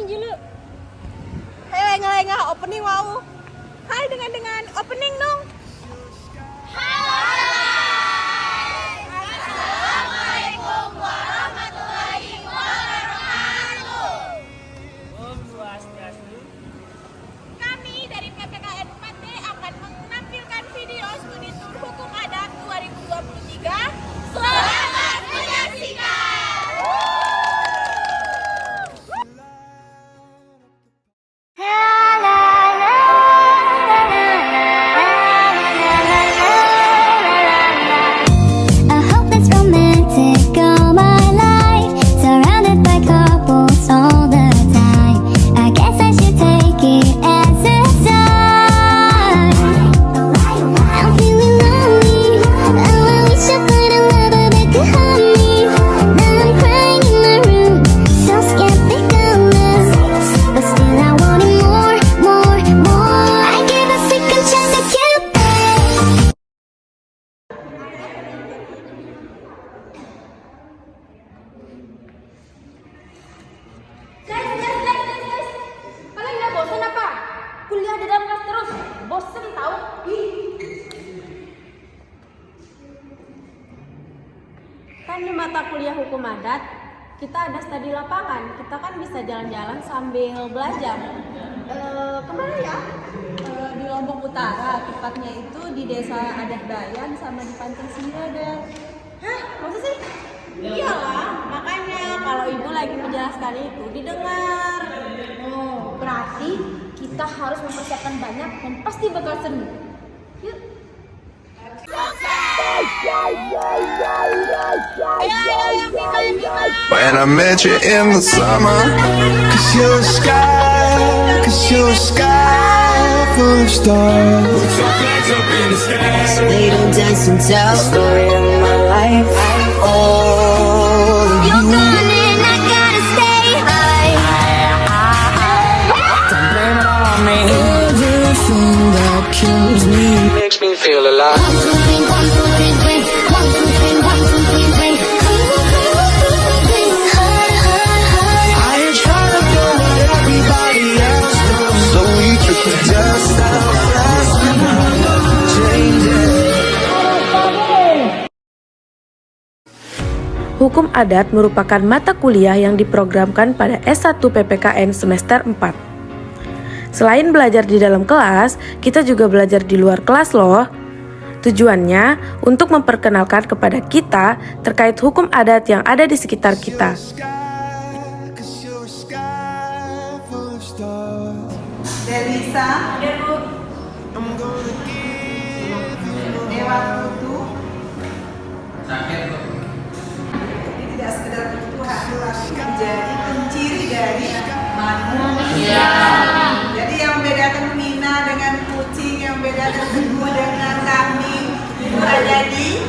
opening dulu. Hei, lengah opening wow. Hai dengan opening dong. Hai, Assalamualaikum warahmatullahi wabarakatuh. Om Swastiastu. Kami dari PPKN 4D akan menampilkan video studi tur hukum adat 2023. Selamat menyaksikan. Kuliah di dalam kelas terus, bosen tahu? Kan di mata kuliah hukum adat, kita ada studi lapangan, kita kan bisa jalan-jalan sambil belajar. Kemana ya? Di Lombok Utara, tepatnya itu di desa adat Bayan sama di Pantai Singada. Hah? Masa sih? Iyalah, makanya kalau ibu lagi menjelaskan itu didengar. Oh, berarti kita harus mempersiapkan banyak dan pasti bakal seru. Yuk. When I met you in the summer, 'cause you're a sky full of stars. So they don't dance and tell the story of my life. Oh, You're gone and I gotta stay high. don't blame it all on me. Everything that kills me makes me feel alive. 1, 2, 3, 1, 2, 3, 3. 1, 2, 3, 1, 2, 3, 3. I ain't trying to do what everybody else does, so we took the dust out fast and change it. Hukum Adat merupakan mata kuliah yang diprogramkan pada S1 PPKN semester 4. Selain belajar di dalam kelas, kita juga belajar di luar kelas loh. Tujuannya untuk memperkenalkan kepada kita terkait hukum adat yang ada di sekitar kita. 'Cause you're a sky full of stars. Delisa, I'm gonna give you Dewa Putu. Sakit kok. Ini tidak sekedar butuh hati menjadi penciri dari manusia. Jadi yang membedakan Mina dengan kucing, yang membedakan Teguh dengan kambing itu hanya di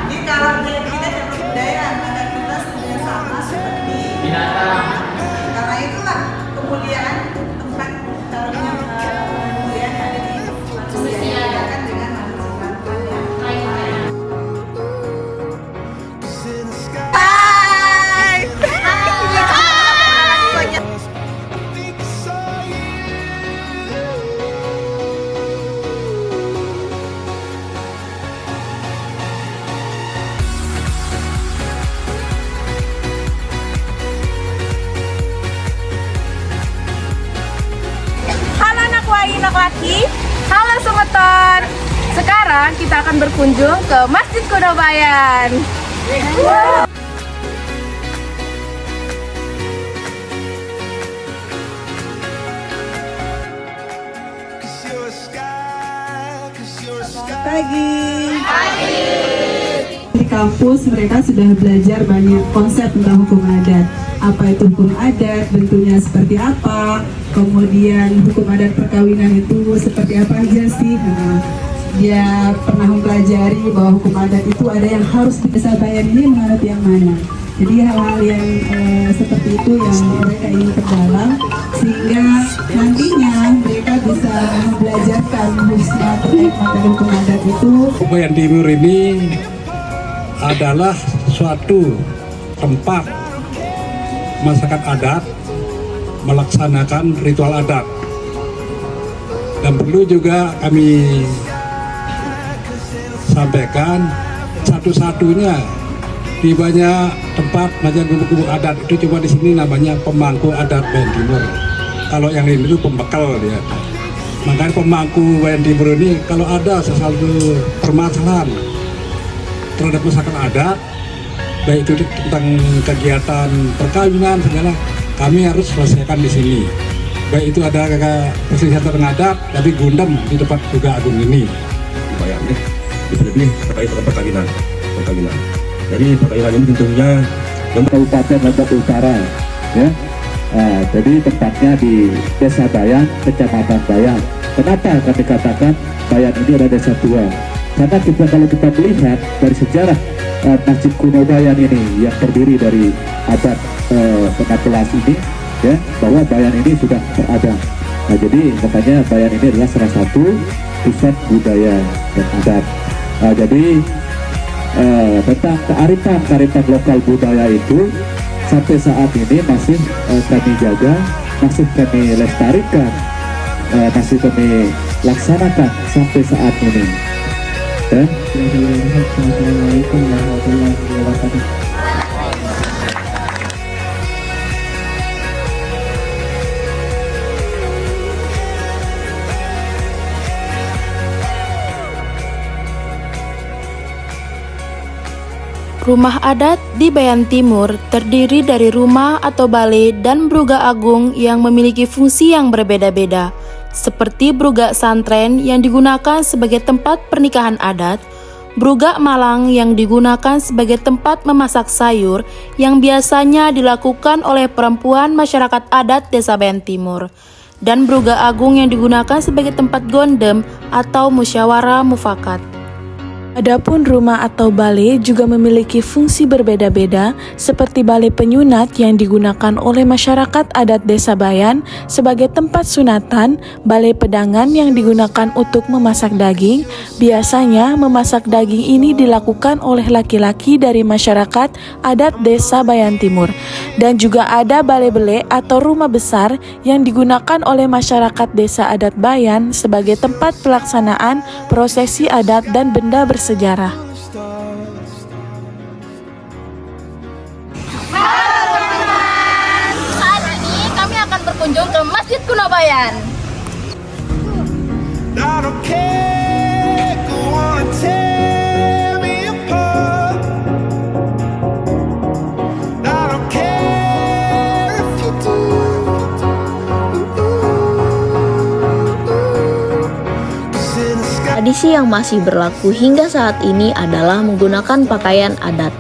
Jadi kalau kita dapat budaya maka kita sebenarnya sama seperti Binatang. karena itulah kemuliaan tempat taruhnya kemuliaan ada di manusia dibedakan dengan manusia lainnya. in the sky. Hai. I think I saw you. Halo anak wai, anak laki. Halo Sumeton. Sekarang kita akan berkunjung ke Masjid Kudobayan. Pagi. Di kampus mereka sudah belajar banyak konsep tentang hukum adat. Apa itu hukum adat, bentuknya seperti apa, kemudian hukum adat perkawinan itu seperti apa aja sih. Nah, dia pernah mempelajari bahwa hukum adat itu ada yang harus di desa Bayan ini menurut yang mana. Jadi hal-hal yang seperti itu yang mereka ingin perdalam sehingga nantinya mereka bisa membelajarkan khususnya terkait materi hukum adat itu. Bayan Timur ini adalah suatu tempat masyarakat adat melaksanakan ritual adat. Dan perlu juga kami sampaikan, satu-satunya di banyak tempat macam gubuk-gubuk adat itu cuma di sini namanya pemangku adat Bayan Timur. Kalau yang lain itu pembekal dia. Makanya pemangku Bayan Timur ini kalau ada sesuatu permasalahan terhadap masyarakat adat, baik itu tentang kegiatan perkawinan segala, kami harus selesaikan di sini. Baik itu ada perselisihan adat, tapi gundam di tempat juga agung ini. Bayang nih, lebih terkait dengan perkawinan. Jadi perkawinan ini tentunya Kabupaten Lombok Utara, ya. Jadi tempatnya di Desa Bayan, Kecamatan Bayan. Kenapa kami katakan Bayan ini adalah desa tua? Karena kalau kita melihat dari sejarah Masjid Kuno Bayan ini yang terdiri dari abad 16 ini, ya, bahwa Bayan ini sudah berada. Nah, jadi makanya Bayan ini adalah salah satu pusat budaya dan adat. Jadi tentang kearifan lokal budaya itu sampai saat ini masih kami jaga, masih kami lestarikan, masih kami laksanakan sampai saat ini. Assalamualaikum warahmatullahi wabarakatuh. Rumah adat di Bayan Timur terdiri dari rumah atau balai dan bruga agung yang memiliki fungsi yang berbeda-beda, seperti bruga santren yang digunakan sebagai tempat pernikahan adat, bruga malang yang digunakan sebagai tempat memasak sayur yang biasanya dilakukan oleh perempuan masyarakat adat Desa Bayan Timur, dan bruga agung yang digunakan sebagai tempat gondem atau musyawarah mufakat. Adapun rumah atau balai juga memiliki fungsi berbeda-beda, seperti balai penyunat yang digunakan oleh masyarakat adat Desa Bayan sebagai tempat sunatan, balai pedangan yang digunakan untuk memasak daging. Biasanya memasak daging ini dilakukan oleh laki-laki dari masyarakat adat Desa Bayan Timur. Dan juga ada balai bele atau rumah besar yang digunakan oleh masyarakat Desa Adat Bayan sebagai tempat pelaksanaan prosesi adat dan benda bersejarah. Halo teman-teman, saat ini kami akan berkunjung ke Masjid Kuno Bayan. Tradisi yang masih berlaku hingga saat ini adalah menggunakan pakaian adat.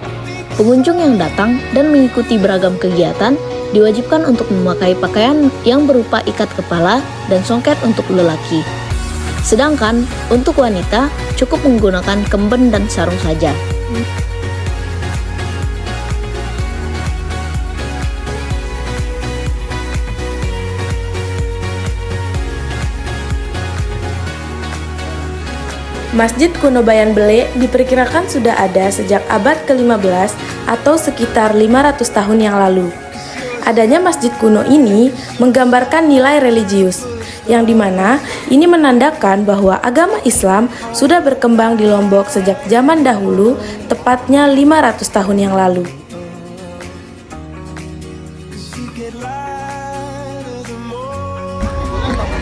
Pengunjung yang datang dan mengikuti beragam kegiatan diwajibkan untuk memakai pakaian yang berupa ikat kepala dan songket untuk lelaki. Sedangkan untuk wanita cukup menggunakan kemben dan sarung saja. Masjid Kuno Bayan Bele diperkirakan sudah ada sejak abad ke-15 atau sekitar 500 tahun yang lalu. Adanya masjid kuno ini menggambarkan nilai religius, yang dimana ini menandakan bahwa agama Islam sudah berkembang di Lombok sejak zaman dahulu, tepatnya 500 tahun yang lalu.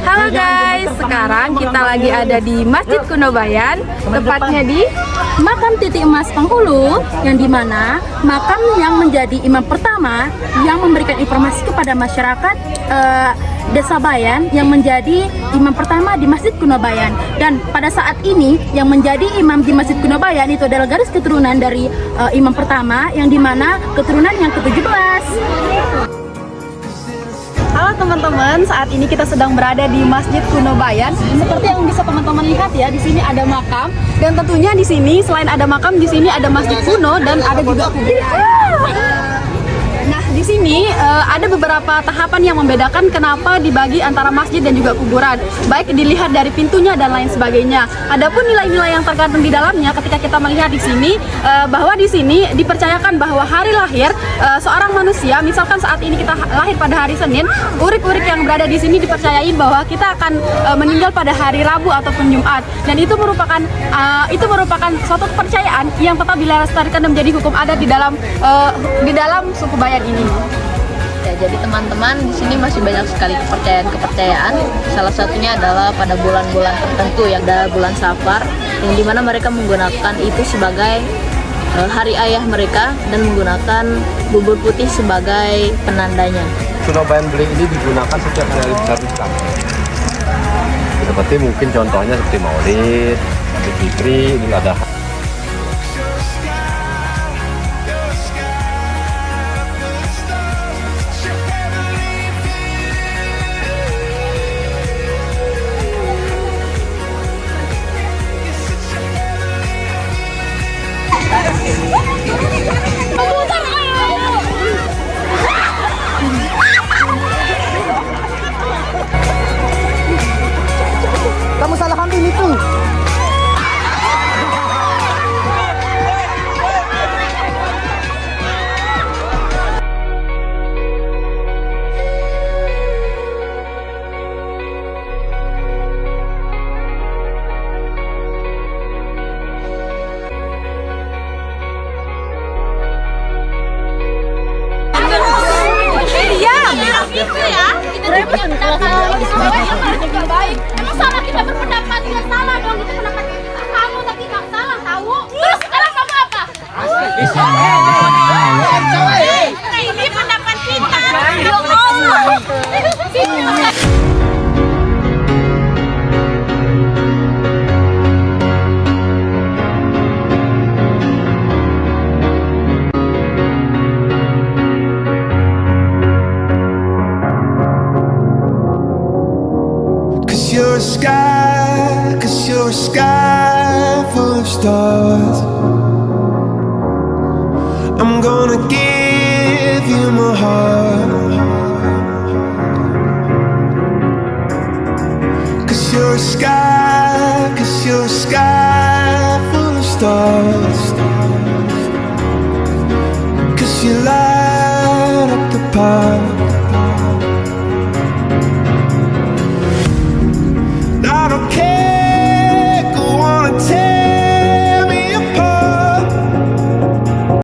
Halo guys, sekarang kita lagi ada di Masjid Kuno Bayan, tepatnya di Makam Titik Emas Penghulu, yang dimana makam yang menjadi imam pertama yang memberikan informasi kepada masyarakat Desa Bayan, yang menjadi imam pertama di Masjid Kuno Bayan. Dan pada saat ini yang menjadi imam di Masjid Kuno Bayan itu adalah garis keturunan dari imam pertama, yang dimana keturunan yang ke-17. Halo teman-teman, saat ini kita sedang berada di Masjid Kuno Bayan. Seperti yang bisa teman-teman lihat ya, di sini ada makam, dan tentunya di sini selain ada makam, di sini ada masjid kuno dan ada juga kuburan. Nah, di di sini ada beberapa tahapan yang membedakan kenapa dibagi antara masjid dan juga kuburan. Baik dilihat dari pintunya dan lain sebagainya. Adapun nilai-nilai yang terkandung di dalamnya ketika kita melihat di sini bahwa di sini dipercayakan bahwa hari lahir seorang manusia, misalkan saat ini kita lahir pada hari Senin, urik-urik yang berada di sini dipercayai bahwa kita akan meninggal pada hari Rabu ataupun Jumat. Dan itu merupakan suatu kepercayaan yang tetap dilestarikan dan menjadi hukum adat di dalam suku Bayan ini. Ya, jadi teman-teman di sini masih banyak sekali kepercayaan. Salah satunya adalah pada bulan-bulan tertentu, yang ada bulan Safar, yang dimana mereka menggunakan itu sebagai hari ayah mereka dan menggunakan bubur putih sebagai penandanya. Sunah Bayan Beling ini digunakan setiap hari besar Islam. Seperti mungkin contohnya seperti Maulid, Idul Fitri, Idul Adha. Kamu salah ambil itu. Baik. Emang salah kita berpendapat, tidak salah dong itu pendapat kamu, tapi nggak salah tahu. Terus sekarang kamu apa? Ini pendapat kita. Ya Allah. You're a sky full of stars. I'm gonna give you my heart. 'Cause you're a sky full of stars. 'Cause you light up the path.